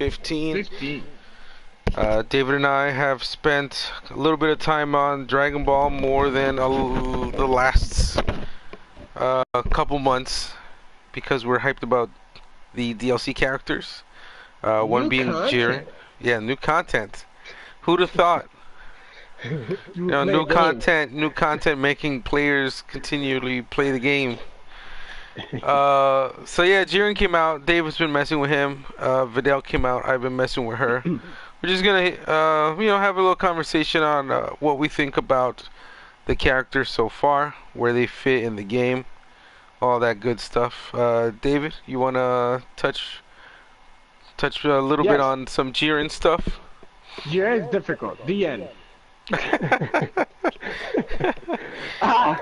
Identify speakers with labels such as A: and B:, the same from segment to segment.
A: 15.
B: 15.
A: David and I have spent a little bit of time on Dragon Ball more than the last couple months because we're hyped about the DLC characters. One
B: New
A: being Jiren.
B: content.
A: Yeah, new content. Who'd have thought?
B: You will play games.
A: New content making players continually play the game. So yeah, Jiren came out. David's been messing with him. Videl came out. I've been messing with her. We're just gonna, have a little conversation on what we think about the characters so far, where they fit in the game, all that good stuff. David, you wanna touch a little bit
B: Yes,
A: on some Jiren stuff?
B: Jiren is difficult. The end. uh,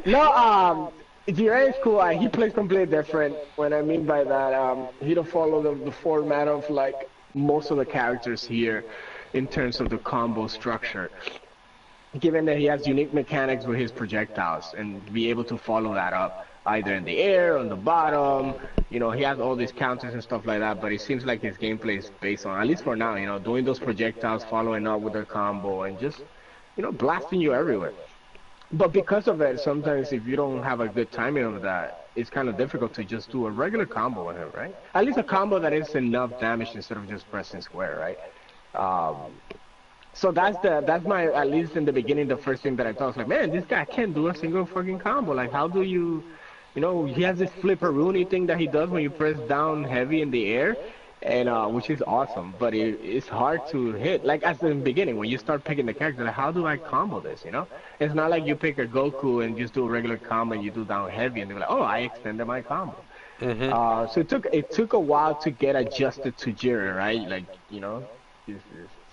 B: no, Jiren is cool. He plays completely different. What I mean by that, he don't follow the format of like most of the characters here in terms of the combo structure. Given that he has unique mechanics with his projectiles and be able to follow that up either in the air, on the bottom, he has all these counters and stuff like that, but it seems like his gameplay is based on, at least for now, doing those projectiles, following up with a combo, and just, blasting you everywhere. But because of it, sometimes if you don't have a good timing of that, it's kind of difficult to just do a regular combo with him, right? At least a combo that is enough damage instead of just pressing square, right? So that's my, at least in the beginning, the first thing that I thought was like, man, this guy can't do a single fucking combo. Like, how do you, he has this flipperoonie thing that he does when you press down heavy in the air, and which is awesome, but it's hard to hit. Like, at the beginning, when you start picking the character, like, how do I combo this, It's not like you pick a Goku and just do a regular combo and you do down heavy and they're like, oh, I extended my combo. So it took a while to get adjusted to Jiren, right? Like, it's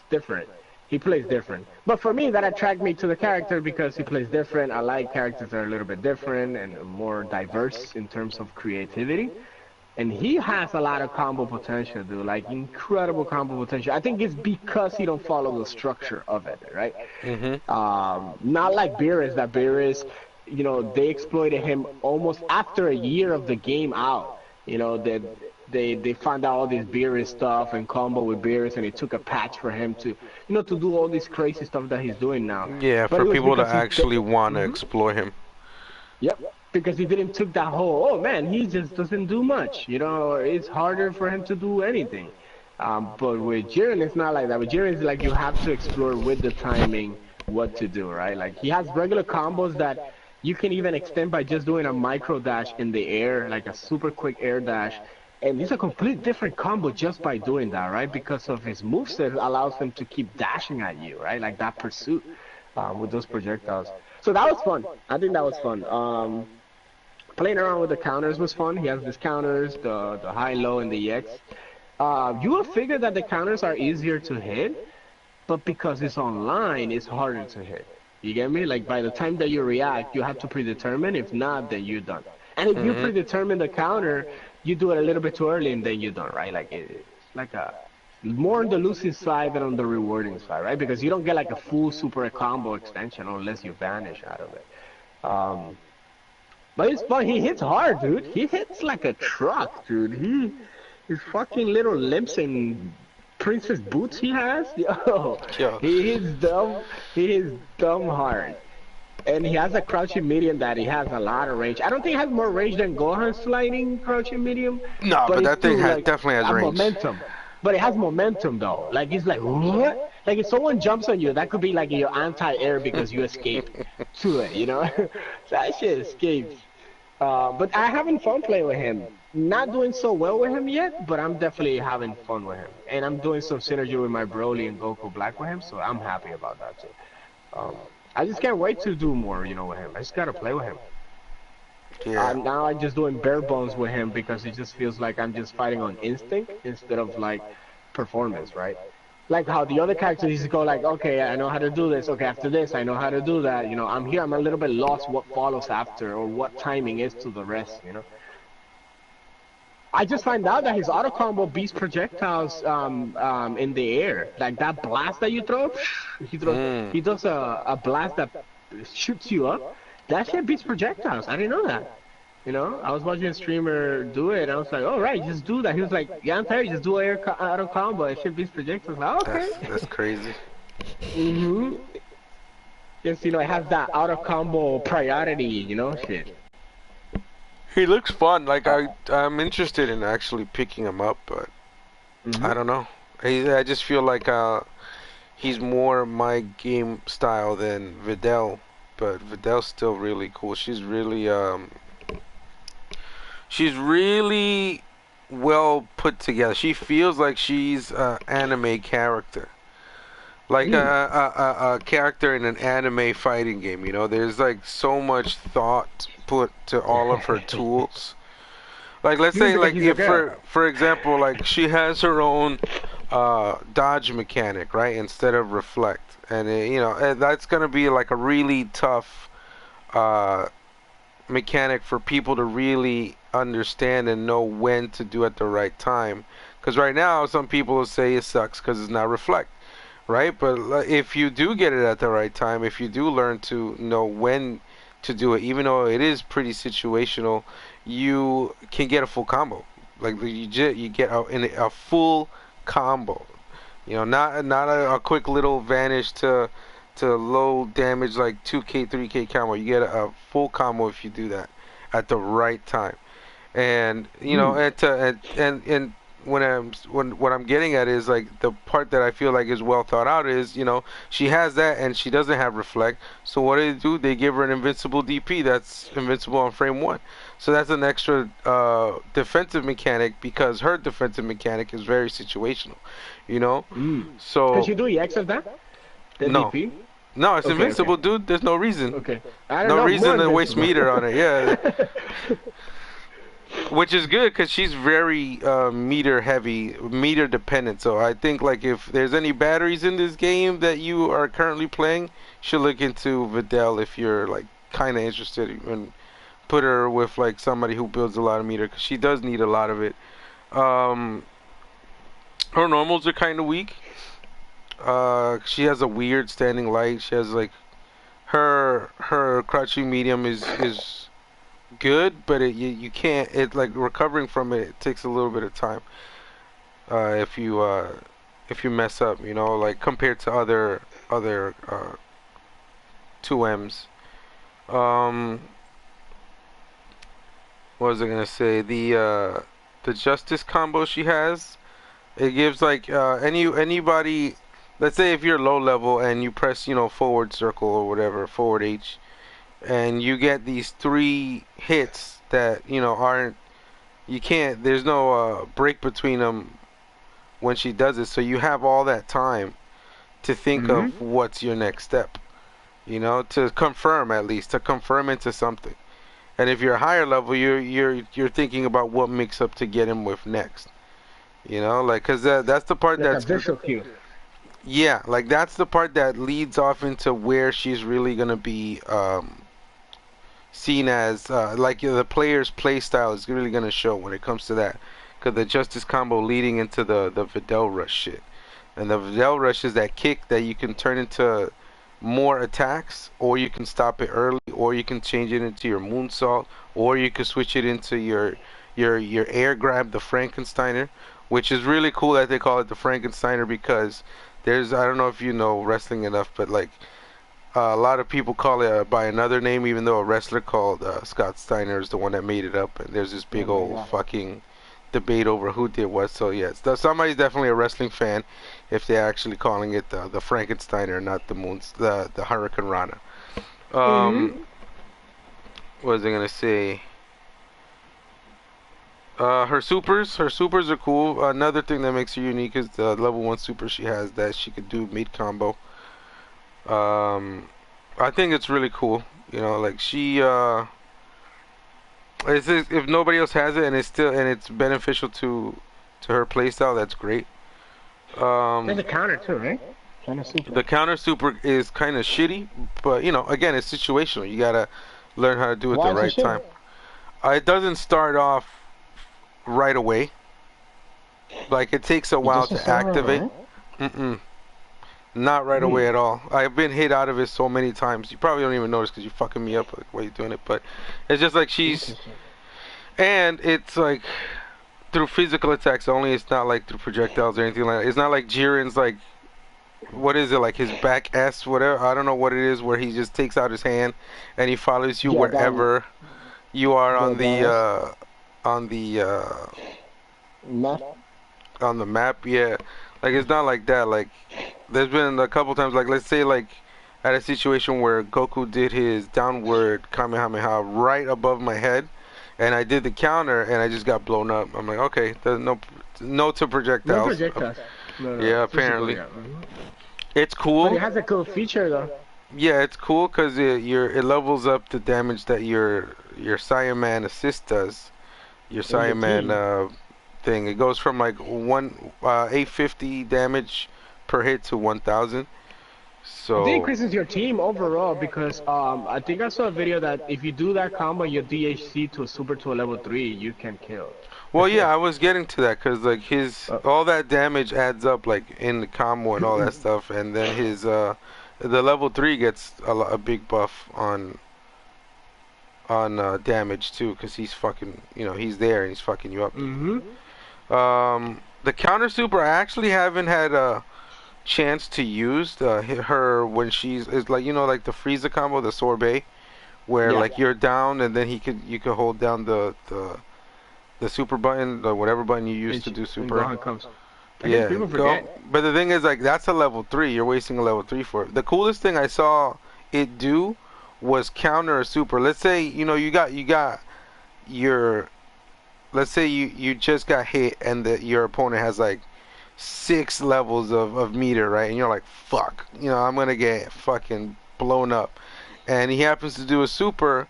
B: different. He plays different. But for me, that attracted me to the character because he plays different. I like characters that are a little bit different and more diverse in terms of creativity. And he has a lot of combo potential, dude. Like, incredible combo potential. I think it's because he don't follow the structure of it, right? Not like Beerus. That Beerus, they exploited him almost after a year of the game out. That they found out all this Beerus stuff and combo with Beerus, and it took a patch for him to, to do all this crazy stuff that he's doing now.
A: Yeah,
B: But
A: for
B: it was
A: people to
B: because
A: actually want to explore him.
B: Yep, because he didn't took that whole, oh man, he just doesn't do much. It's harder for him to do anything. But with Jiren, it's not like that. With Jiren, it's like you have to explore with the timing what to do, right? Like, he has regular combos that you can even extend by just doing a micro dash in the air, like a super quick air dash. And it's a complete different combo just by doing that, right? Because of his moveset allows him to keep dashing at you, right? Like that pursuit with those projectiles. So that was fun. I think that was fun. Playing around with the counters was fun. He has these counters, the high, low, and the EX. You will figure that the counters are easier to hit, but because it's online, it's harder to hit. You get me? Like, by the time that you react, you have to predetermine. If not, then you're done. And if you predetermine the counter, you do it a little bit too early and then you're done, right? Like, it's like more on the losing side than on the rewarding side, right? Because you don't get like a full super combo extension unless you vanish out of it. But it's fun. He hits hard, dude. He hits like a truck, dude. His fucking little limbs and princess boots he has, he is dumb. He is dumb hard. And he has a crouching medium that he has a lot of range. I don't think he has more range than Gohan's sliding crouching medium.
A: No, but that thing
B: like,
A: definitely has range.
B: Momentum. But it has momentum, though. Like, it's like, what? Like, if someone jumps on you, that could be like your anti-air because you escaped to it, That shit escapes. But I'm having fun playing with him. Not doing so well with him yet, but I'm definitely having fun with him. And I'm doing some synergy with my Broly and Goku Black with him, so I'm happy about that, too. I just can't wait to do more, with him. I just gotta play with him.
A: Yeah.
B: Now I'm just doing bare bones with him because it just feels like I'm just fighting on instinct instead of like performance, right? Like how the other characters just go like, okay, I know how to do this. Okay, after this, I know how to do that. I'm here. I'm a little bit lost what follows after or what timing is to the rest, I just find out that his auto combo beats projectiles in the air. Like that blast that you throw, he does a blast that shoots you up. That shit beats projectiles. I didn't know that. You know, I was watching a streamer do it, and I was like, "Oh right, just do that." He was like, "Yeah, I'm tired. Just do auto combo. It should be projectiles." I was like,
A: That's
B: "Okay."
A: crazy.
B: Mhm. Just it has that auto combo priority. Shit.
A: He looks fun. Like
B: Uh,
A: I'm interested in actually picking him up, but I
B: mhm.
A: don't know. I just feel like he's more my game style than Videl, but Videl's still really cool. She's really well put together. She feels like she's an anime character. Like
B: Mm.
A: a character in an anime fighting game, there's like so much thought put to all of her tools. Like let's say
B: Because
A: like
B: she's a
A: if
B: girl.
A: for example like she has her own dodge mechanic, right, instead of reflect, and and that's gonna be like a really tough uh, mechanic for people to really understand and know when to do at the right time. Because right now some people will say it sucks because it's not reflect, right? But if you do get it at the right time, if you do learn to know when to do it, even though it is pretty situational, you can get a full combo. Like you get a full combo. Not a quick little vanish to low damage like 2K 3K combo. You get a full combo if you do that at the right time. And
B: Mm.
A: and when what I'm getting at is like the part that I feel like is well thought out is she has that and she doesn't have reflect. So what do? They give her an invincible DP that's invincible on frame one. So that's an extra defensive mechanic because her defensive mechanic is very situational. You know,
B: Mm. Can
A: so
B: she do EX of that? The
A: no,
B: DP?
A: no, it's
B: Okay, okay,
A: invincible, dude. There's no reason,
B: okay. I don't
A: no
B: know. More
A: reason to waste
B: invincible.
A: meter on it. Yeah, which is good because she's very meter heavy, meter dependent. So I think like if there's any batteries in this game that you are currently playing, you should look into Videl if you're like kind of interested and put her with like somebody who builds a lot of meter because she does need a lot of it. Um, Her normals are kind of weak. She has a weird standing light. She has like her crouching medium is good, but you can't. It like recovering from it, it takes a little bit of time. Uh, if you uh, if you mess up, like compared to other 2Ms. Um, what was I gonna say? The justice combo she has, it gives like anybody. Let's say if you're low level and you press forward circle or whatever, forward H, and you get these three hits that aren't, you can't, there's no break between them when she does it, so you have all that time to think
B: Hmm.
A: of what's your next step, to confirm, at least to confirm into something. And if you're a higher level, you're thinking about what mix up to get him with next, like because that's the part
B: Like a
A: that's
B: visual cue.
A: yeah, like that's the part that leads off into where she's really gonna be seen as like the player's play style is really gonna show when it comes to that. Cause the Justice combo leading into the Videl rush shit, and the Videl rush is that kick that you can turn into more attacks, or you can stop it early, or you can change it into your moonsault, or you can switch it into your air grab, the Frankensteiner, which is really cool that they call it the Frankensteiner because there's, I don't know if you know wrestling enough, but like a lot of people call it by another name, even though a wrestler called Scott Steiner is the one that made it up. And there's this
B: Oh
A: big
B: my
A: old
B: god.
A: fucking debate over who did what. So yes, somebody's definitely a wrestling fan if they're actually calling it the Frankensteiner, not the Hurricane Rana. Um,
B: Hmm.
A: what was I gonna say? Her supers are cool. Another thing that makes her unique is the level one super she has that she could do mid combo. Um, I think it's really cool. Like if nobody else has it and it's beneficial to her playstyle, that's great.
B: There's
A: Um,
B: a counter too, right? Kind of super.
A: the counter super is kind of shitty, but again, it's situational. You gotta learn how to do it the
B: Why is it
A: right
B: shitty?
A: time. It doesn't start off right away. Like it takes a
B: It
A: while
B: doesn't
A: to
B: start right
A: activate.
B: away.
A: Mm-mm, not right away
B: Hmm.
A: at all. I've been hit out of it so many times. You probably don't even notice because you're fucking me up like while you're doing it. But it's just like she's
B: Interesting.
A: And it's like through physical attacks only. It's not like through projectiles or anything like that. It's not like Jiren's like what is it like his back S whatever I don't know what it is where he just takes out his hand and he follows you
B: Yeah, that
A: wherever you are
B: the S
A: on the
B: map.
A: on the map. Yeah, like it's not like that. Like there's been a couple times like let's say like at a situation where Goku did his downward Kamehameha right above my head and I did the counter and I just got blown up. I'm like okay, there's no to
B: No
A: projectiles.
B: projectiles. No, no,
A: Yeah,
B: physical,
A: apparently.
B: yeah. Mhm.
A: It's
B: But it
A: cool.
B: has a cool feature though.
A: Yeah, it's cool because it levels up the damage that your Saiyaman assist does. Your
B: In the
A: Saiyaman
B: team.
A: thing. It goes from like 850 damage per hit to 1,000.
B: I think it
A: So,
B: increases your team overall because I think I saw a video that if you do that combo, your DHC to a super to a level 3, you can kill.
A: well, yeah, I was getting to that because like his
B: Uh,
A: all that damage adds up like in the combo and all that stuff, and then his the level 3 gets a big buff on damage too because he's fucking he's there and he's fucking you up.
B: mm-hmm.
A: The counter super I actually haven't had a chance to use her when she's it's like like the Frieza combo, the sorbet, where
B: Yeah.
A: like you're down and then you could hold down the super button, the whatever button you use to do
B: And
A: super.
B: Gohan comes. I guess
A: Yeah,
B: people
A: go.
B: forget.
A: But the thing is, like, that's a level 3. You're wasting a level 3 for it. The coolest thing I saw it do was counter a super. Let's say, you got your. Let's say you just got hit and your opponent has like 6 levels of meter, right? And you're like, fuck, I'm gonna get fucking blown up. And he happens to do a super,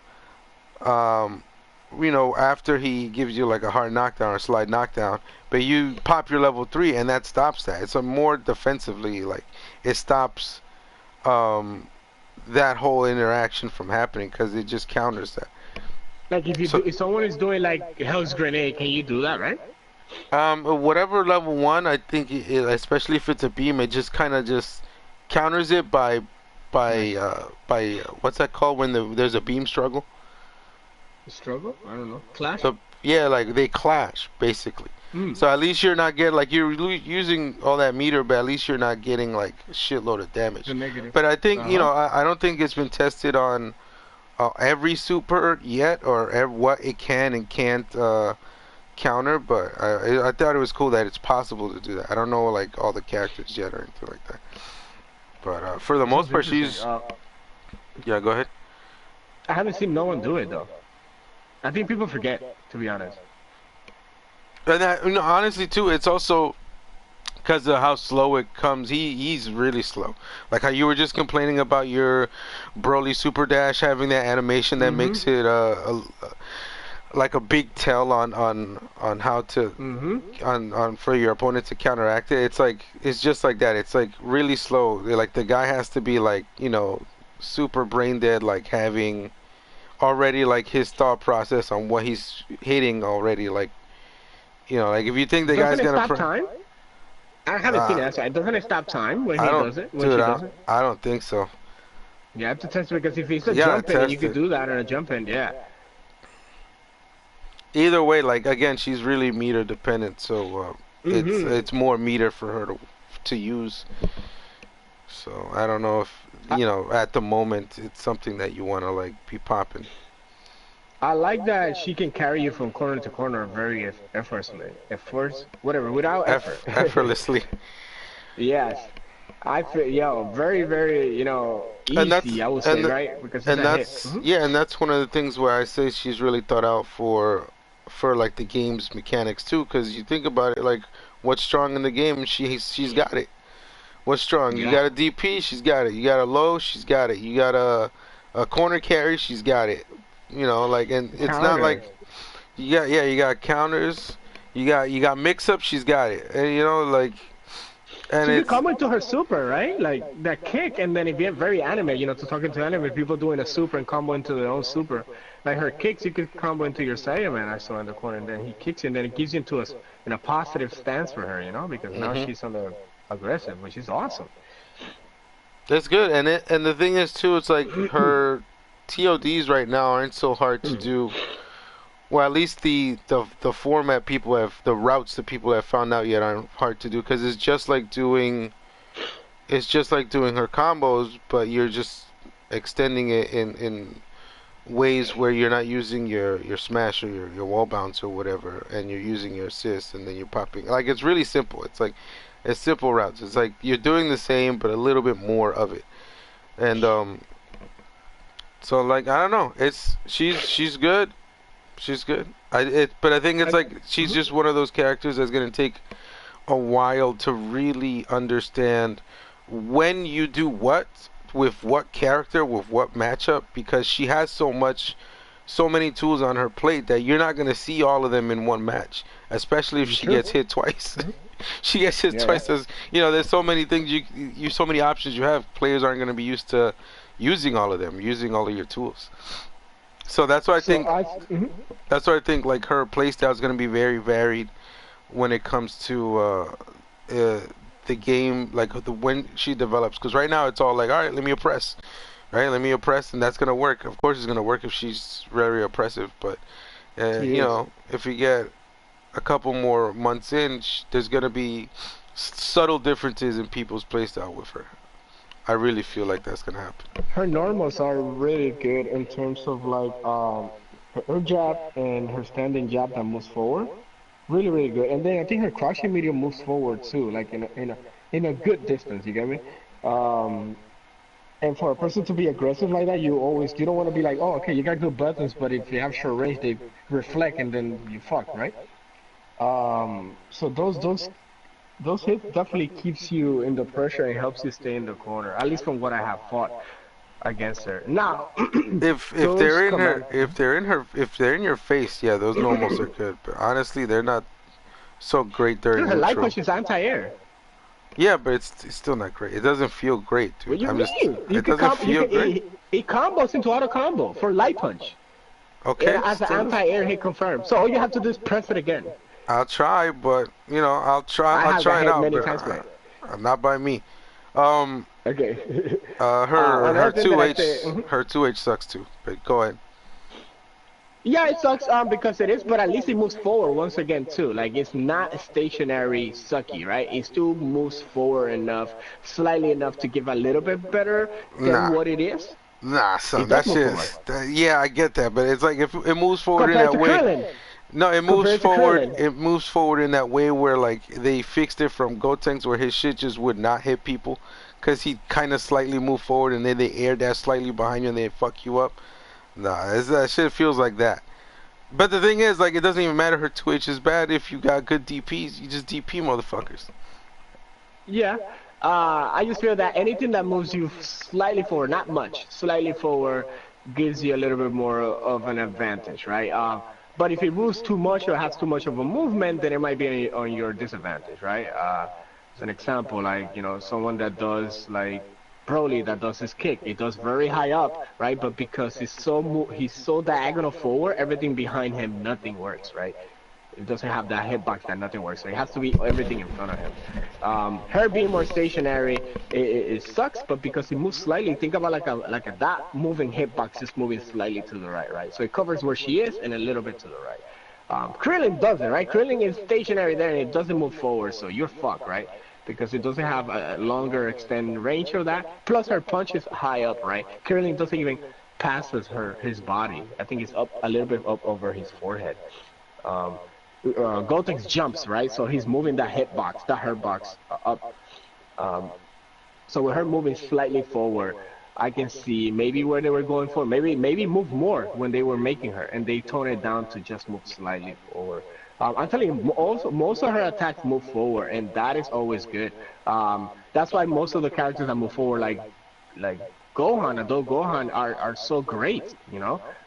A: um, after he gives you like a hard knockdown or slide knockdown, but you pop your level 3 and that stops that. It's a more defensively, like, it stops um, that whole interaction from happening because it just counters that.
B: Like
A: So,
B: if someone is doing like Hell's Grenade, can you do that, right?
A: whatever level 1, I think, especially if it's a beam, it just kind of just counters it by what's that called when there's a beam struggle?
B: Struggle? I don't know. Clash?
A: So yeah, like they clash basically.
B: Hmm.
A: So at least you're not getting like you're using all that meter, but at least you're not getting like a shitload of damage.
B: The negative.
A: But I think
B: Uh-huh.
A: I don't think it's been tested on every super yet or what it can and can't counter. But I thought it was cool that it's possible to do that. I don't know like all the characters yet or anything like that. But for the
B: That
A: most
B: sounds
A: part,
B: interesting.
A: yeah. Go ahead.
B: I haven't seen no one do it though. I think people forget, to be honest.
A: And that, honestly too, it's also because of how slow it comes. He's really slow. Like how you were just complaining about your Broly Super Dash having that animation that
B: Mm-hmm.
A: makes it like a big tell on how to
B: Mm-hmm.
A: on for your opponent to counteract it. It's just like that. It's like really slow. Like the guy has to be like super brain dead, like having already like his thought process on what he's hitting already. Like like if you think the guy's
B: Doesn't it
A: gonna
B: stop time? I haven't seen it. So doesn't it stop time when he
A: I don't,
B: does it? When
A: dude.
B: she does it?
A: I don't think so.
B: You have to test it because if it's a
A: You gotta
B: jump in, and you
A: test
B: could
A: it.
B: do that on a jump in, yeah.
A: Either way, like again, she's really meter dependent, so
B: Mm-hmm.
A: it's more meter for her to use. So I don't know if at the moment it's something that you want to like be popping.
B: I like that she can carry you from corner to corner very effortlessly. Whatever, without effort.
A: Effortlessly.
B: Yes. I feel, very, very,
A: And that's
B: easy, I would say,
A: and th-
B: right? Because it's
A: and
B: a hit.
A: that's yeah, and that's one of the things where I say she's really thought out for like the game's mechanics too. Because you think about it, like what's strong in the game, she's got it. What's strong? You
B: Yeah.
A: got a DP, she's got it. You got a low, she's got it. You got a corner carry, she's got it. Like, and it's not
B: Counters.
A: like you got counters, you got mix up, she's got it. And like, and
B: She could
A: it's
B: come into her super, right? Like that kick, and then if you get very anime, to talking to anime people doing a super and combo into their own super. Like her kicks, you could combo into your Saiyaman. I saw in the corner, and then he kicks you, and then it gives you into in a positive stance for her, because now
A: Mhm.
B: she's on the aggressive, which is awesome.
A: that's good. And the thing is too, it's like her TODs right now aren't so hard to do Well, at least the format people have, the routes that people have found out yet aren't hard to do because it's just like doing her combos, but you're just extending it in ways where you're not using your smash or your wall bounce or whatever, and you're using your assist, and then you're popping. Like it's really simple. It's simple routes. It's like you're doing the same, but a little bit more of it. And so like I don't know. She's good. She's good. But I think it's like she's just one of those characters that's gonna take a while to really understand when you do what with what character with what matchup because she has so many tools on her plate that you're not gonna see all of them in one match, especially if she gets hit twice. She gets hit twice as there's so many things you so many options you have. Players aren't gonna be used to using all of them, using all of your tools. So that's why I think like her playstyle is gonna be very varied when it comes to the game, like when she develops. Because right now it's all like, all right, let me oppress, right? Let me oppress, and that's gonna work. Of course, it's gonna work if she's very oppressive. But if you get a couple more months in, there's gonna be subtle differences in people's playstyle with her. I really feel like that's gonna happen.
B: Her normals are really good in terms of like her jab and her standing jab that moves forward. Really, really good. And then I think her crouching medium moves forward too, like in a good distance. You get me? And for a person to be aggressive like that, you don't want to be like, oh, okay, you got good buttons, but if you have short range, they reflect and then you fuck, right? So those hits definitely keeps you in the pressure and helps you stay in the corner. At least from what I have fought against her. Now,
A: if they're in your face, yeah, those normals are good. But honestly, they're not so great during
B: her light
A: neutral.
B: punch is anti-air.
A: Yeah, but it's still not great. It doesn't feel great, dude.
B: What do you mean?
A: It doesn't feel great.
B: It combos into auto combo for light punch.
A: Okay.
B: As an anti-air hit confirmed. So all you have to do is press it again.
A: I'll try, but I'll try it out,
B: many
A: but
B: times,
A: not by me.
B: Okay.
A: Her 2H sucks too. But go ahead.
B: Yeah, it sucks because it is, but at least it moves forward once again too. Like it's not stationary sucky, right? It still moves forward enough, slightly enough to give a little bit better than what it is.
A: Nah, son, that shit. Yeah, I get that, but it's like if it moves forward in that way.
B: Krillin.
A: No, it moves forward. It moves forward in that way where like they fixed it from Gotenks where his shit just would not hit people, cause he kind of slightly moved forward and then they air dash slightly behind you and they fuck you up. Nah, that shit feels like that. But the thing is, like, it doesn't even matter her 2H is bad if you got good DPs. You just DP motherfuckers.
B: Yeah. I just feel that anything that moves you slightly forward, not much, slightly forward, gives you a little bit more of an advantage, right? But if it moves too much or has too much of a movement, then it might be on your disadvantage, right? As an example, like, someone that does, like, Broly that does his kick. It does very high up, right? But because he's so diagonal forward, everything behind him, nothing works, right? It doesn't have that hitbox that nothing works. So it has to be everything in front of him. Her being more stationary, it sucks, but because he moves slightly, think about like a that moving hitbox just moving slightly to the right? So it covers where she is and a little bit to the right. Krillin doesn't, right? Krillin is stationary there and it doesn't move forward, so you're fucked, right? Because it doesn't have a longer extended range of that. Plus her punch is high up, right? Krillin doesn't even pass his body. I think it's up a little bit up over his forehead. Gotenks jumps, right? So he's moving that hitbox, that hurtbox up. So with her moving slightly forward, I can see maybe where they were going for. Maybe move more when they were making her, and they tone it down to just move slightly forward. I'm telling you, also most of her attacks move forward, and that is always good. That's why most of the characters that move forward, like Gohan, adult Gohan, are so great.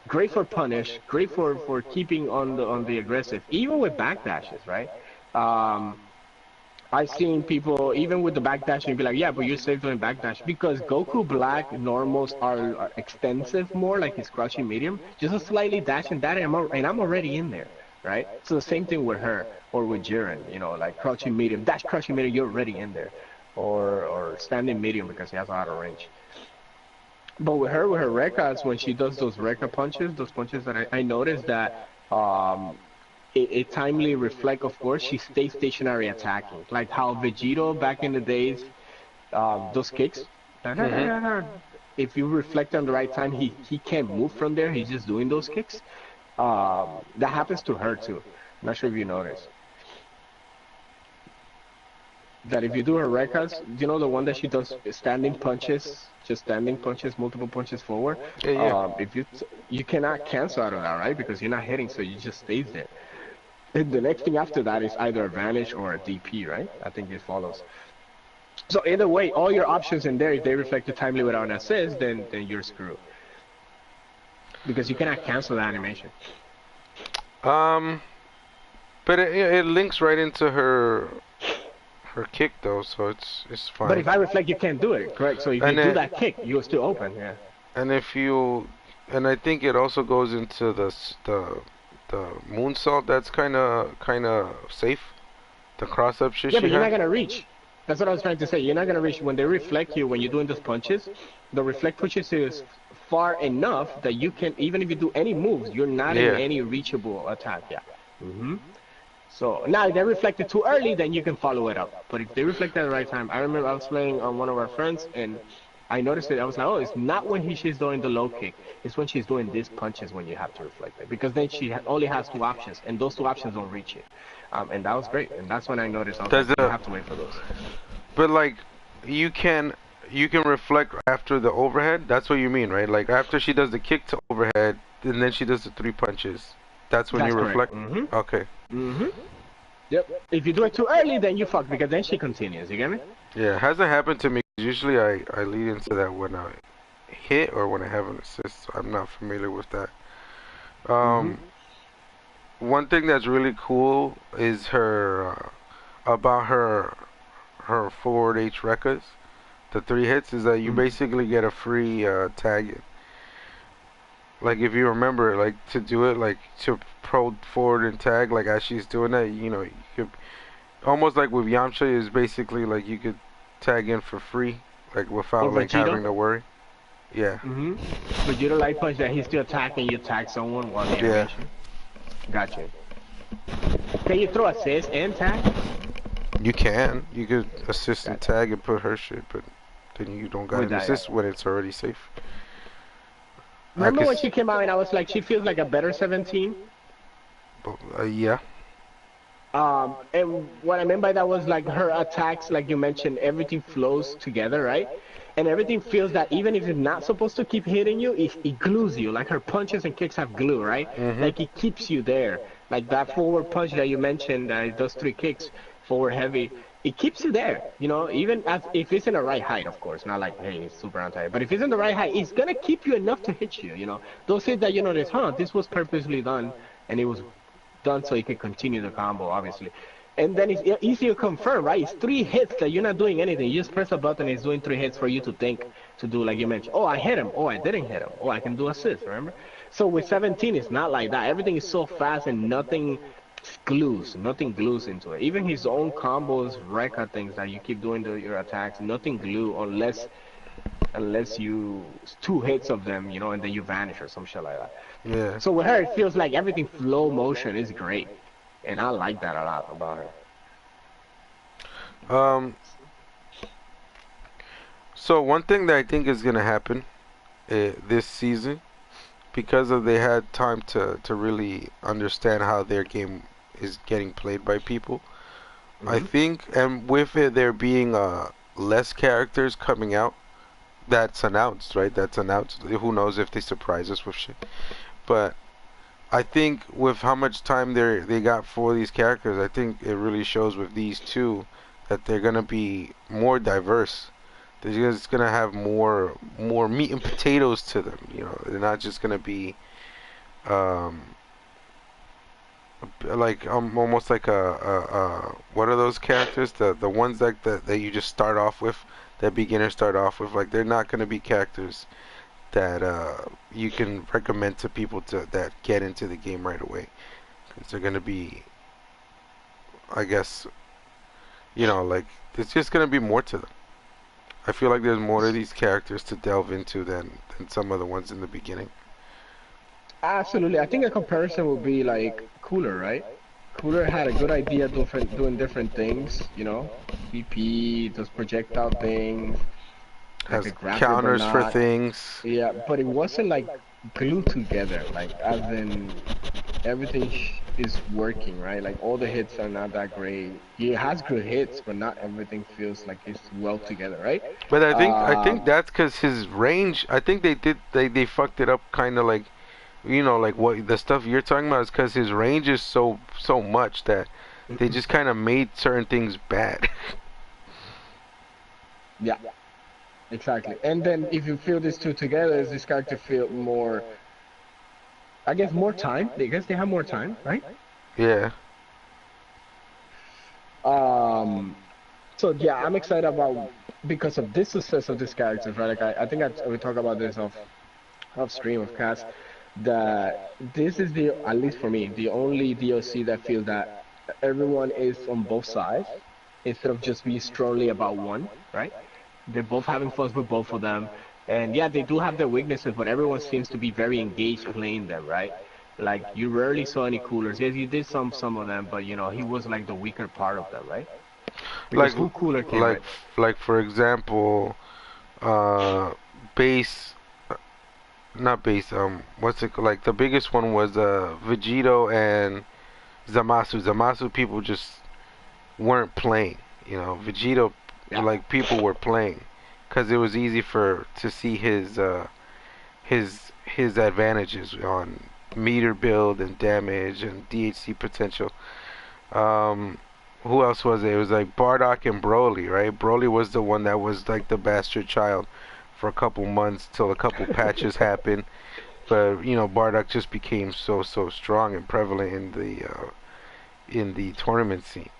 B: Great for punish, great for keeping on the aggressive, even with backdashes, right? I've seen people even with the backdashing be like, yeah, but you're safe doing backdash because Goku Black normals are extensive more, like his crouching medium, just a slightly dashing that, and I'm already in there. Right? So the same thing with her or with Jiren, like crouching medium, dash crouching medium, you're already in there. Or standing medium because he has a lot of range. But with her Rekkas, when she does those Rekka punches, those punches that I noticed that Um, a timely reflect, of course, she stays stationary attacking. Like how Vegito back in the days, those kicks,
A: Mhm.
B: if you reflect on the right time, he can't move from there. He's just doing those kicks. That happens to her too. Not sure if you noticed that if you do her records, you know the one that she does standing punches, just standing punches, multiple punches forward.
A: Yeah, yeah.
B: If you cannot cancel out of that, right? Because you're not hitting, so you just stays there. And the next thing after that is either a vanish or a DP, right? I think it follows. So either way, all your options in there, if they reflect the timely without an assist, then you're screwed because you cannot cancel the animation.
A: Um, but it links right into her kick though, so it's
B: But
A: fine.
B: if I reflect, you can't do it, correct? So if you
A: And
B: do
A: then
B: that kick, you're still open. Yeah.
A: and if you and I think it also goes into the moonsault. That's kind of safe. The cross up shit
B: Yeah,
A: she
B: but you're not
A: had.
B: gonna reach. That's what I was trying to say. You're not gonna reach when they reflect you when you're doing those punches. The reflect pushes you far enough that you can even if you do any moves, you're not in
A: Yeah.
B: any reachable attack. Yeah. So now if they reflect it too early, then you can follow it up. But if they reflect at the right time, I remember I was playing on one of our friends and I noticed it. I was like, oh, it's not when she's doing the low kick. It's when she's doing these punches when you have to reflect it because then she only has two options and those two options don't reach it. And that was great. And that's when I noticed I was
A: Does
B: like, you
A: a
B: have to wait for those.
A: but like you can you can reflect after the overhead. That's what you mean, right? Like after she does the kick to overhead, and then she does the three punches. That's when you
B: That's correct.
A: reflect. Okay.
B: Yep. If you do it too early, then you fuck because then she continues. You get me?
A: Yeah, it hasn't happened to me. Usually I lead into that when I hit or when I have an assist. So I'm not familiar with that.
B: Mm-hmm.
A: Um, One thing that's really cool is her about her forward H records. The three hits is that you basically get a free tag. Like if you remember, like to do it, like to pro forward and tag, like as she's doing that, you could almost like with Yamcha is basically like you could tag in for free, like
B: Or
A: without like
B: Vegito.
A: having to worry. Yeah,
B: Mm-hmm. Vegito light punch that he's still attacking. You tag someone while the
A: yeah.
B: animation. Gotcha. Can you throw assist and tag?
A: You can. You could assist and
B: Gotcha.
A: tag and put her shit, but then you don't got
B: With
A: an
B: that, yeah.
A: assist when it's already safe. I
B: Remember
A: could,
B: when she came out and I was like, she feels like a better 17?
A: yeah.
B: And what I meant by that was like her attacks, like you mentioned, everything flows together, right? And everything feels that even if it's not supposed to keep hitting you, it glues you. Like her punches and kicks have glue, right?
A: Mhm.
B: Like it keeps you there. Like that forward punch that you mentioned, those three kicks, forward heavy, it keeps you there. You know, even as if it's in the right height, of course, not like hey, it's super anti. But if it's in the right height, it's gonna keep you enough to hit you. You know, those hits that you notice, this was purposely done, and it was done so you can continue the combo, obviously. And then it's easy to confirm, right? It's three hits that you're not doing anything. You just press a button, it's doing three hits for you to think, to do, like you mentioned. Oh, I hit him. Oh, I didn't hit him. Oh, I can do assist, remember? So with 17, it's not like that. Everything is so fast and nothing glues into it. Even his own combos, record things that you keep doing to your attacks, nothing glue unless you two hits of them, and then you vanish or some shit like that.
A: Yeah.
B: So with her, it feels like everything flow motion is great, and I like that a lot about her.
A: Um. So one thing that I think is gonna happen this season, because of they had time to really understand how their game is getting played by people. I
B: Hmm.
A: think, and with it there being less characters coming out, that's announced, right? That's announced. Who knows if they surprise us with shit? But I think with how much time they got for these characters, I think it really shows with these two that they're gonna be more diverse. They're just gonna have more meat and potatoes to them. They're not just gonna be um, like almost like what are those characters? The ones that you just start off with, that beginners start off with. Like they're not gonna be characters that you can recommend to people that get into the game right away. 'Cause they're gonna be, I guess, like there's just gonna be more to them. I feel like there's more to these characters to delve into than some of the ones in the beginning.
B: Absolutely. I think a comparison would be like Cooler, right? Cooler had a good idea doing different things, PP, those projectile things, like a
A: Has
B: grappler but
A: counters for
B: not.
A: things.
B: Yeah, but it wasn't like glued together, like as in everything is working, right? Like all the hits are not that great. He has good hits, but not everything feels like it's well together, right?
A: But I think
B: Um,
A: that's because his range. I think they fucked it up kind of like like what the stuff you're talking about is because his range is so much that they just kind of made certain things bad.
B: yeah, exactly. And then if you feel these two together, does this character feel more, I guess, more time? I guess they have more time, right?
A: Yeah.
B: Um, so yeah, I'm excited about because of this success of these characters, right? Like I think we talk about this off stream of cast that this is the at least for me the only DLC that feels that everyone is on both sides instead of just be strongly about one, right? They're both having fun with both of them, and yeah, they do have their weaknesses, but everyone seems to be very engaged playing them, right? Like you rarely saw any coolers. Yes, you did some of them, but he was like the weaker part of them, right? Because
A: Like
B: who cooler came
A: like
B: right?
A: like for example, uh, base not base what's it called? Like the biggest one was Vegito and Zamasu. Zamasu people just weren't playing. Vegito,
B: Yeah.
A: like people were playing because it was easy for to see his advantages on meter build and damage and DHC potential. Um, who else was it? It was like Bardock and Broly, right? Broly was the one that was like the bastard child for a couple months till a couple patches happened. But Bardock just became so strong and prevalent in the tournament scene.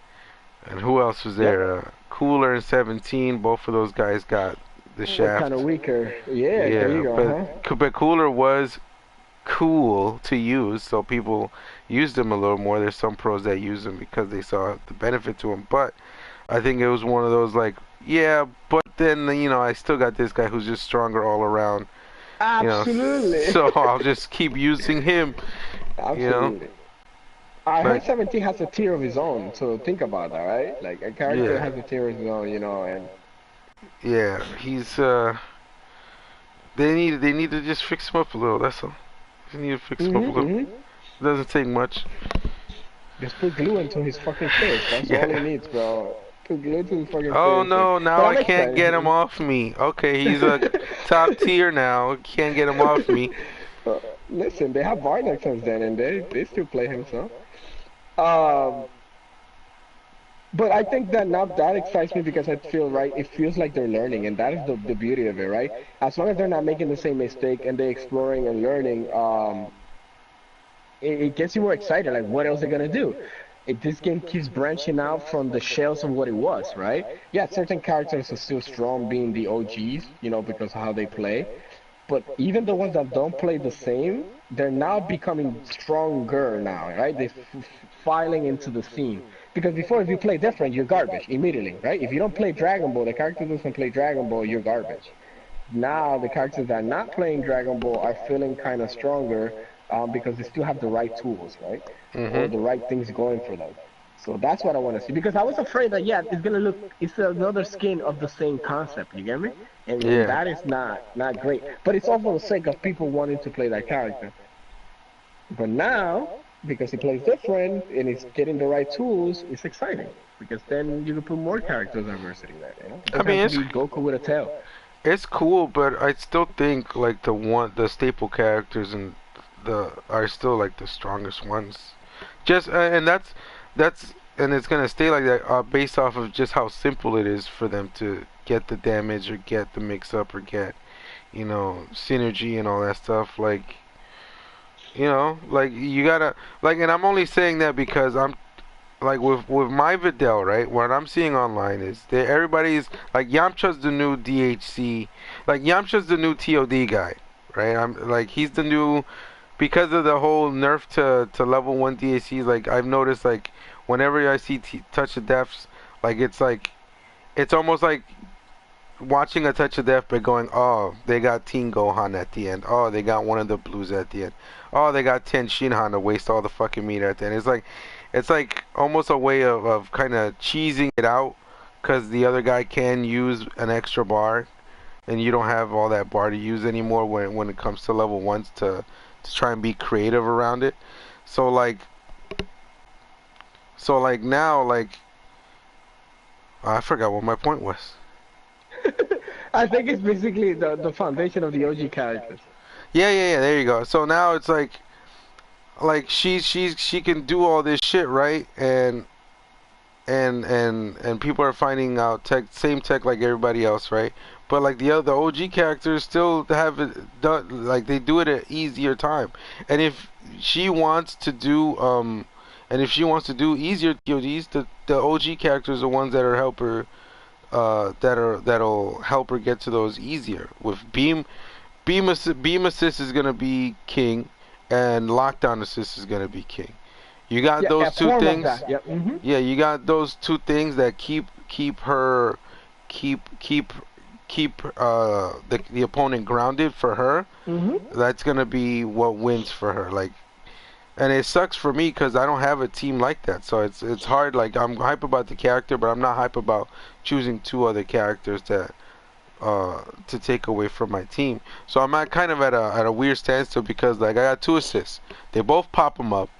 A: And who else was
B: Yep.
A: there? Cooler and 17. Both of those guys got the
B: We're kind of
A: shaft.
B: weaker. Yeah, there you
A: Yeah,
B: go,
A: but
B: huh?
A: Cooler was cool to use, so people used him a little more. There's some pros that use him because they saw the benefit to him, but I think it was one of those like, yeah, but then I still got this guy who's just stronger all around.
B: Absolutely.
A: So I'll just keep using him. You know,
B: Absolutely. I
A: like
B: heard 17 has a tier of his own, so think about that, right? Like a character
A: yeah,
B: has a tier of his own, and
A: yeah. They need to just fix him up a little. That's all. They need to fix him up a little.
B: hmm
A: It doesn't take much.
B: just put glue into his fucking face. That's all he
A: Yeah.
B: needs, bro. Put glue to his fucking
A: Oh
B: face.
A: no,
B: But
A: now I
B: I'm
A: can't get him
B: excited.
A: off me. Okay, he's a top tier now. Can't get him off me.
B: Listen, they have Bardock since then, and they still play him, so. Um, But I think that now that excites me because I feel right. It feels like they're learning, and that is the beauty of it, right? As long as they're not making the same mistake and they're exploring and learning, it gets you more excited. Like, what else are they gonna do? This game keeps branching out from the shells of what it was, right? Yeah, certain characters are still strong, being the OGs, because of how they play. But even the ones that don't play the same, they're now becoming stronger now, right? They're filing into the scene. Because before, if you play different, you're garbage immediately, right? If you don't play Dragon Ball, the character doesn't play Dragon Ball, you're garbage. Now, the characters that are not playing Dragon Ball are feeling kind of stronger because they still have the right tools, right? Or
A: Mhm.
B: the right things going for them. So that's what I want to see. Because I was afraid that, yeah, it's going to look, it's another skin of the same concept, you get me? And
A: Yeah.
B: that is not great. But it's all for the sake of people wanting to play that character. But now, because he plays different and he's getting the right tools, it's exciting. Because then you can put more characters diversity there, It
A: I
B: doesn't have
A: mean,
B: to
A: it's
B: be Goku with a tail.
A: it's cool, but I still think like the staple characters and the are still like the strongest ones. Just and that's and it's gonna stay like that based off of just how simple it is for them to get the damage or get the mix up or get synergy and all that stuff. Like you gotta like, and I'm only saying that because I'm like with my Videl, right? What I'm seeing online is that everybody's like Yamcha's the new DHC, like Yamcha's the new TOD guy, right? I'm like he's the new because of the whole nerf to level 1 DHCs. Like I've noticed like whenever I see Touch of Deaths, like it's almost like watching a touch of death, but going, oh, they got Teen Gohan at the end. Oh, they got one of the blues at the end. Oh, they got Ten Shinhan to waste all the fucking meat at the end. It's like almost a way of kind of cheesing it out, because the other guy can use an extra bar, and you don't have all that bar to use anymore when it comes to level ones to try and be creative around it. So like, now I forgot what my point was.
B: I think it's basically the foundation of the OG characters.
A: Yeah. There you go. So now it's like she can do all this shit, right? And people are finding out same tech like everybody else, right? But like the OG characters still have it done, like they do it at easier time. And if she wants to do easier TODs, the OG characters are the ones that are help her that'll help her get to those easier. With beam assist is gonna be king, and lockdown assist is gonna be king. You got those two things.
B: Yep. Mm-hmm.
A: Yeah, you got those two things that keep her keep the opponent grounded for her.
B: Mm-hmm.
A: That's gonna be what wins for her. Like, and it sucks for me because I don't have a team like that. So it's hard. Like, I'm hype about the character, but I'm not hype about choosing two other characters that to take away from my team. So I'm at kind of at a weird standstill because like I got two assists. They both pop them up,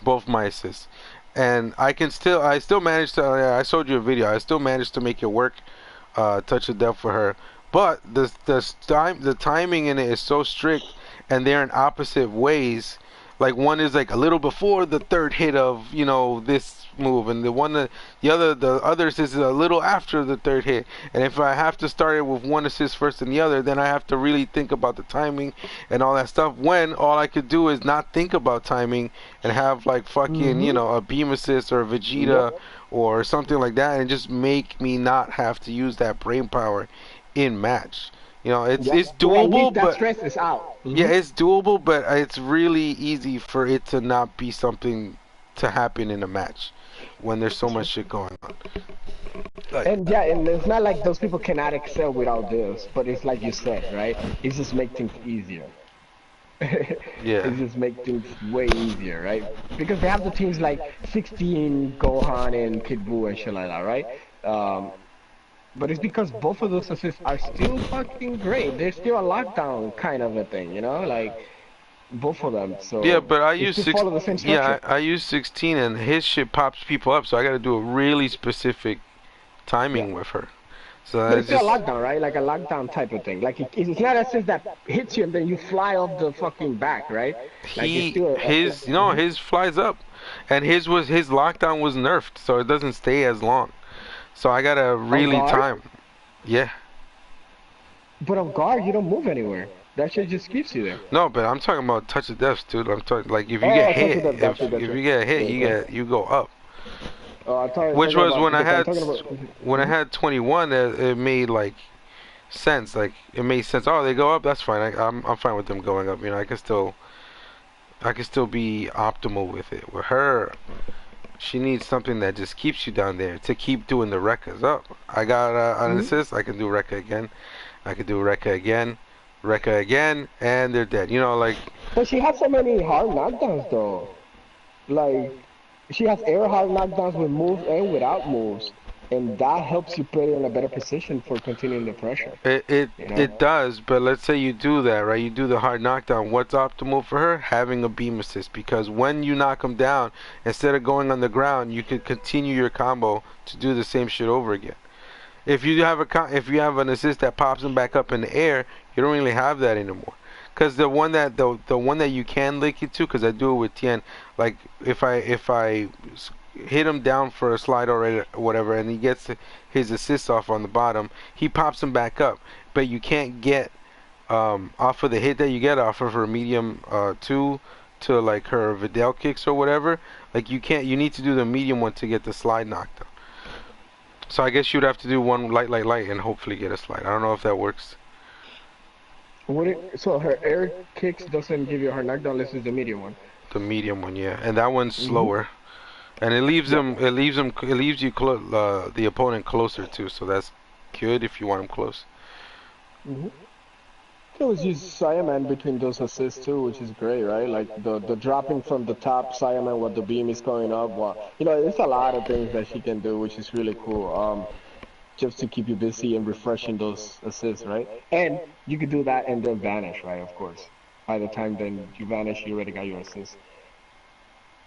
A: both my assists, and I still managed to. I showed you a video. I still managed to make it work. Touch of death for her, but the timing in it is so strict, and they're in opposite ways. Like one is like a little before the third hit of this move, and the other assist is a little after the third hit. And if I have to start it with one assist first and the other, then I have to really think about the timing and all that stuff. When all I could do is not think about timing and have like fucking a beam assist or a Vegeta or something like that, and just make me not have to use that brain power in match. It's doable,
B: that
A: but
B: stress is out.
A: yeah, it's doable, but it's really easy for it to not be something to happen in a match when there's so much shit going on.
B: And it's not like those people cannot excel without this, but it's like you said, right? It just make things easier.
A: Yeah.
B: It just make things way easier, right? Because they have the teams like 16, Gohan, and Kid Buu and shit like that, right? But it's because both of those assists are still fucking great. They're still a lockdown kind of a thing, like both of them. So
A: yeah, but I use
B: follow the same structure.
A: I use 16, and his shit pops people up, so I got to do a really specific timing with her. So
B: but it's still a lockdown, right? Like a lockdown type of thing. Like it's not a assist that hits you and then you fly off the fucking back, right? Like
A: his flies up, and his lockdown was nerfed, so it doesn't stay as long. So I gotta really time. Yeah.
B: But on guard, you don't move anywhere. That shit just keeps you there.
A: No, but I'm talking about touch of death, dude. I'm talking like if you get hit, if you get hit, you go up. Which was when I had 21, it made like sense. Like it made sense. Oh, they go up. That's fine. I'm fine with them going up. I can still be optimal with it. With her, she needs something that just keeps you down there to keep doing the Rekkas up. I got an assist. I can do Rekka again. I can do Rekka again, and they're dead. Like.
B: But she has so many hard knockdowns though. Like she has air hard knockdowns with moves and without moves, and that helps you put her in a better position for continuing the pressure.
A: It does, but let's say you do that, right? You do the hard knockdown. What's optimal for her? Having a beam assist, because when you knock them down, instead of going on the ground, you can continue your combo to do the same shit over again. If you have an assist that pops them back up in the air, you don't really have that anymore. Because the one that you can link it to, because I do it with Tien, like if I hit him down for a slide or whatever, and he gets his assist off on the bottom, he pops him back up. But you can't get off of the hit that you get off of her medium 2 to like her Videl kicks or whatever. Like you need to do the medium one to get the slide knockdown. So I guess you'd have to do one light, and hopefully get a slide. I don't know if that works.
B: So her air kicks doesn't give you her knockdown unless it's the medium one.
A: The medium one, yeah, and that one's slower, and it leaves the opponent closer too. So that's good if you want him close.
B: Hmm. It was use Saiyaman between those assists too, which is great, right? Like the dropping from the top Saiyaman while the beam is going up. Well, there's a lot of things that she can do, which is really cool. Just to keep you busy and refreshing those assists, right? And you could do that and then vanish, right? Of course. By the time then you vanish, you already got your assist,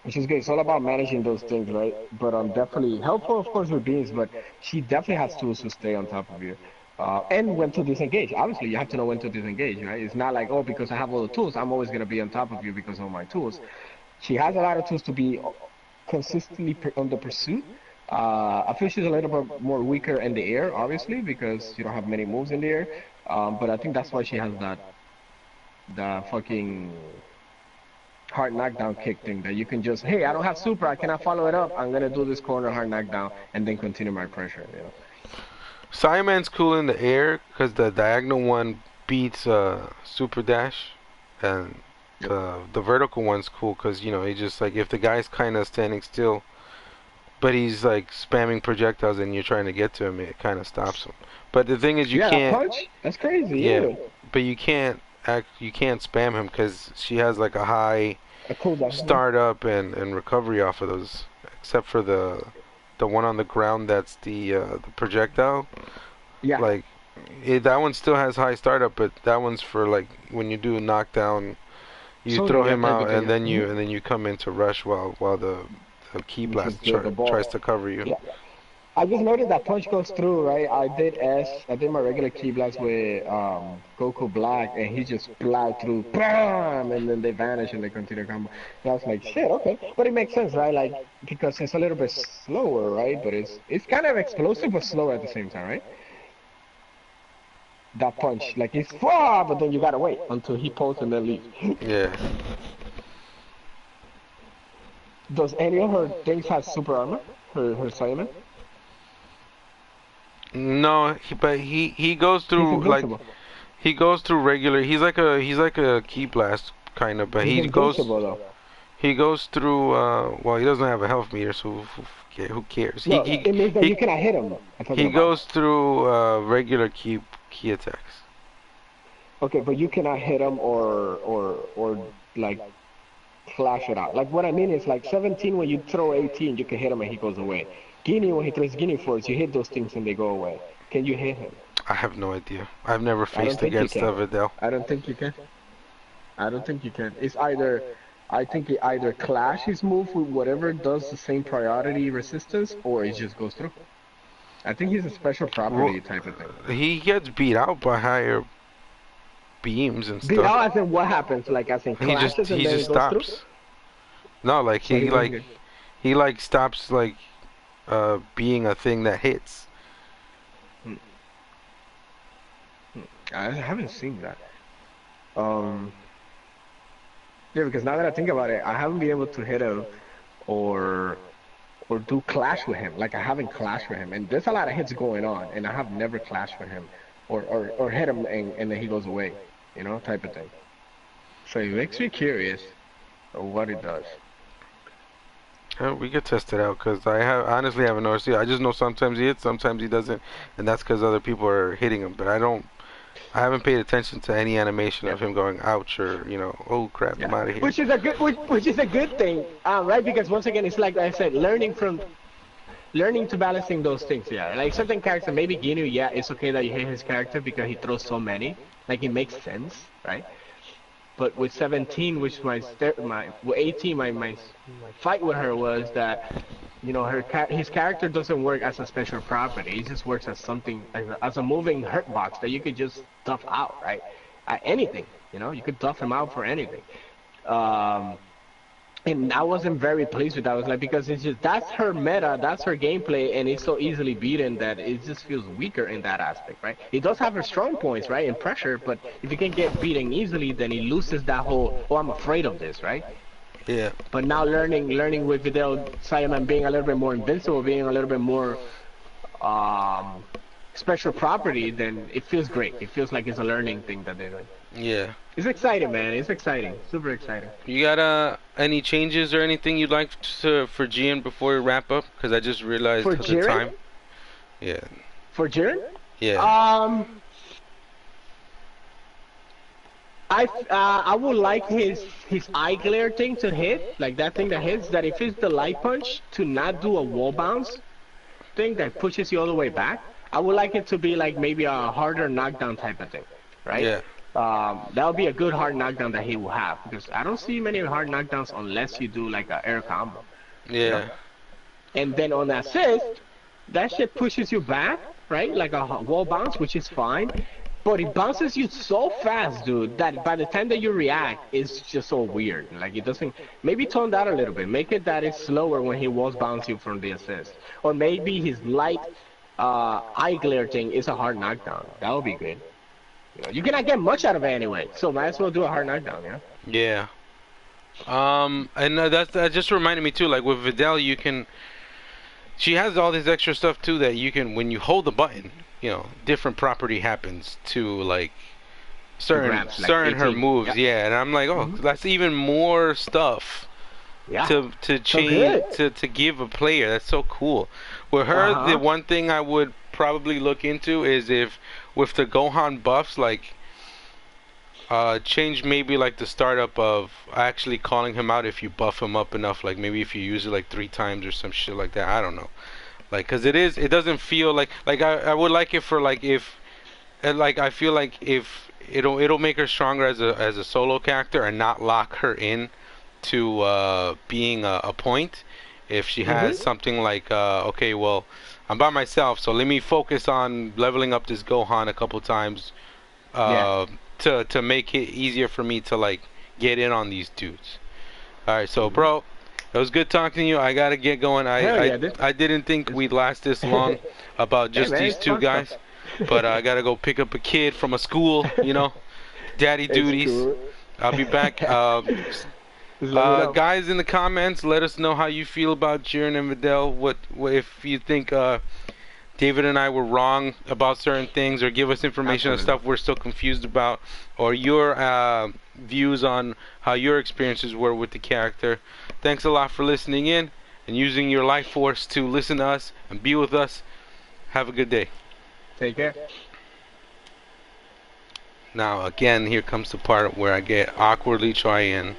B: which is good. It's all about managing those things, right? But definitely helpful, of course, with beams. But she definitely has tools to stay on top of you, and when to disengage. Obviously, you have to know when to disengage, right? It's not like, oh, because I have all the tools, I'm always gonna be on top of you because of my tools. She has a lot of tools to be consistently on the pursuit. I feel she's a little bit more weaker in the air, obviously, because you don't have many moves in the air. But I think that's why she has the fucking hard knockdown kick thing that you can just, hey, I don't have super, I cannot follow it up. I'm gonna do this corner hard knockdown and then continue my pressure.
A: Saiyaman's cool in the air because the diagonal one beats super dash, and the vertical one's cool because he just like if the guy's kind of standing still, but he's like spamming projectiles and you're trying to get to him, it kind of stops him. But the thing is, you can't.
B: Punch? That's crazy.
A: Yeah, but you can't spam him because she has like a high startup and recovery off of those, except for the one on the ground that's the projectile.
B: Yeah.
A: Like that one still has high startup, but that one's for like when you do a knockdown, you throw him out and then you come into rush while the key blast tries to cover you.
B: Yeah. I just noticed that punch goes through, right? I did my regular key blast with Goku Black, and he just fly through, bam, and then they vanish and they continue combo. And I was like, shit, okay, but it makes sense, right? Like because it's a little bit slower, right? But it's kind of explosive but slow at the same time, right? That punch, like it's far, but then you gotta wait until he pulls and then leaves.
A: Yeah.
B: Does any of her things have super armor? Her Saiyaman?
A: No, but he goes through like he goes through regular. He's like a key blast kind of, but he goes through. Well, he doesn't have a health meter, so who cares?
B: No, it means that you cannot hit him.
A: He goes through regular key attacks.
B: Okay, but you cannot hit him or like flash it out. Like what I mean is like 17 when you throw 18, you can hit him and he goes away. Guinea, when he throws Guinea Force, you hit those things and they go away. Can you hit him?
A: I have no idea. I've never faced against Videl.
B: I don't think you can. I don't think you can. It's either, I think it either clash his move with whatever does the same priority resistance, or it just goes through. I think he's a special property type of thing.
A: He gets beat out by higher beams and stuff.
B: Beat out as in what happens? Like as in clashes and then it goes stops. Through?
A: No, like he stops like being a thing that hits.
B: I haven't seen that. Yeah, because now that I think about it, I haven't been able to hit him or do clash with him. Like I haven't clashed with him, and there's a lot of hits going on, and I have never clashed with him or hit him and then he goes away, type of thing. So it makes me curious of what it does.
A: We could test it out because I honestly haven't noticed it. I just know sometimes he hits, sometimes he doesn't, and that's because other people are hitting him. But I haven't paid attention to any animation of him going ouch or oh crap, I'm out of here.
B: Which is a good thing, right? Because once again, it's like I said, learning to balancing those things. Yeah, like certain characters, maybe Ginu. Yeah, it's okay that you hate his character because he throws so many. Like it makes sense, right? But with 17, which with 18, my fight with her was that, his character doesn't work as a special property. It just works as something, as a moving hurt box that you could just duff out, right? Anything, you could duff him out for anything. And I wasn't very pleased with that. I was like, because that's her meta, that's her gameplay, and it's so easily beaten that it just feels weaker in that aspect, right? It does have her strong points, right, in pressure, but if you can get beaten easily, then it loses that whole, I'm afraid of this, right?
A: Yeah.
B: But now learning with Videl Saiyaman being a little bit more invincible, being a little bit more special property, then it feels great. It feels like it's a learning thing that they're doing.
A: Yeah.
B: It's exciting, man. It's exciting. Super exciting.
A: You got any changes or anything you'd like for Jiren before we wrap up? Because I just realized the time. Yeah.
B: For Jiren?
A: Yeah.
B: I would like his eye glare thing to hit, like that thing that hits. That if it's the light punch to not do a wall bounce thing that pushes you all the way back. I would like it to be like maybe a harder knockdown type of thing, right?
A: Yeah.
B: That would be a good hard knockdown that he will have because I don't see many hard knockdowns unless you do like a air combo, you know.
A: Yeah.
B: And then on assist, that shit pushes you back, right? Like a wall bounce, which is fine. But it bounces you so fast, dude, that by the time that you react, it's just so weird. Like it doesn't. Maybe tone that a little bit. Make it that it's slower when he walls bounce you from the assist, or maybe his light eye glare thing is a hard knockdown. That would be good. You cannot get much out of it anyway, so might as well do a hard knockdown, yeah.
A: Yeah. And that just reminded me too. Like with Videl, you can. She has all this extra stuff too that you can, when you hold the button, different property happens to like certain
B: grabs, like
A: certain her
B: 18.
A: moves. Yeah, and I'm like, oh, that's even more stuff
B: Yeah.
A: to change
B: good.
A: to give a player. That's so cool. With her, the one thing I would probably look into is if with the Gohan buffs, like change maybe like the startup of actually calling him out if you buff him up enough. Like maybe if you use it like 3 times or some shit like that. I don't know. Like, cause it doesn't feel like I would like it for like if like I feel like if it'll make her stronger as a solo character and not lock her in to being a point. If she has something like okay, well, I'm by myself, so let me focus on leveling up this Gohan a couple times
B: Yeah.
A: to make it easier for me to like get in on these dudes. All right, so bro, it was good talking to you. I gotta get going. I didn't think we'd last this long about just
B: man,
A: these
B: it's
A: two
B: fun
A: guys,
B: stuff.
A: but I gotta go pick up a kid from a school. Daddy
B: It's
A: duties.
B: cool.
A: I'll be back.
B: Just let me know.
A: Guys in the comments, let us know how you feel about Jiren and Videl. What if you think David and I were wrong about certain things, or give us information on stuff we're still confused about, or your views on how your experiences were with the character. Thanks a lot for listening in and using your life force to listen to us and be with us. Have a good day.
B: Take care.
A: Now again, here comes the part where I get awkwardly try and